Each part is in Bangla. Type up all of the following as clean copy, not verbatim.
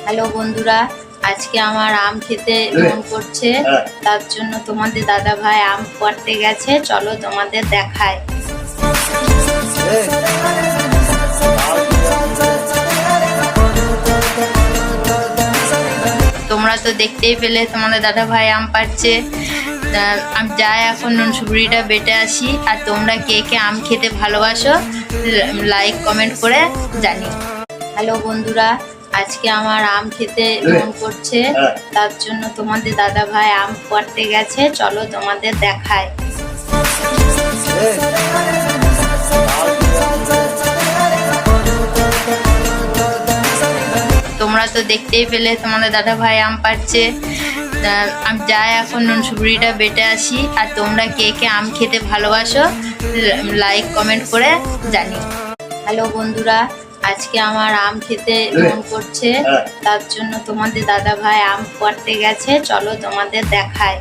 হ্যালো বন্ধুরা, আজকে আমার আম খেতে মন করছে, তার জন্য তোমাদের দাদা ভাই আম পাড়তে গেছে। চলো তোমাদের দেখায়। তোমরা তো দেখতেই পেলে তোমাদের দাদা ভাই আম পাড়ছে। আমি যাই এখন নুন সুপুরিটা বেটে আসি। আর তোমরা কে কে আম খেতে ভালোবাসো লাইক কমেন্ট করে জানি। হ্যালো বন্ধুরা, আজকে আমার আম খেতে মন করছে, তার জন্য তোমাদের দাদা ভাই আম পাড়তে গেছে। চলো তোমাদের দেখায়। তোমরা তো দেখতেই পেলে তোমাদের দাদা ভাই আম পাড়ছে। আমি যাই এখন নুন সুপুরিটা বেটে আসি। আর তোমরা কে কে আম খেতে ভালোবাসো লাইক কমেন্ট করে জানি। হ্যালো বন্ধুরা, আজকে আমার আম খেতে মন করছে, তার জন্য তোমাদের দাদা ভাই আম পাড়তে গেছে। চলো তোমাদের দেখায়।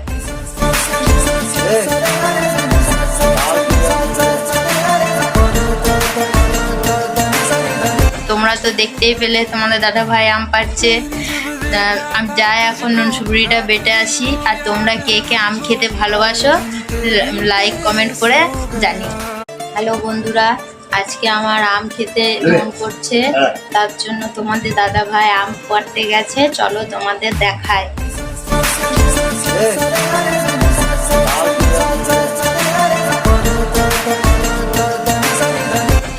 তোমরা তো দেখতেই পেলে তোমাদের দাদা ভাই আম পাড়ছে। আমি যাই এখন নুন সুপুরিটা বেটে আসি। আর তোমরা কে কে আম খেতে ভালোবাসো লাইক কমেন্ট করে জানি। হ্যালো বন্ধুরা, আজকে আমার আম খেতে মন করছে, তার জন্য তোমাদের দাদা ভাই আম পাড়তে গেছে। চলো তোমাদের দেখায়।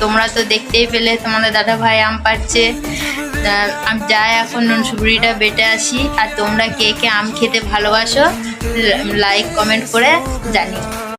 তোমরা তো দেখতেই পেলে তোমাদের দাদা ভাই আম পাড়ছে। আমি যাই এখন নুন সুপুরিটা বেটে আসি। আর তোমরা কে কে আম খেতে ভালোবাসো লাইক কমেন্ট করে জানি।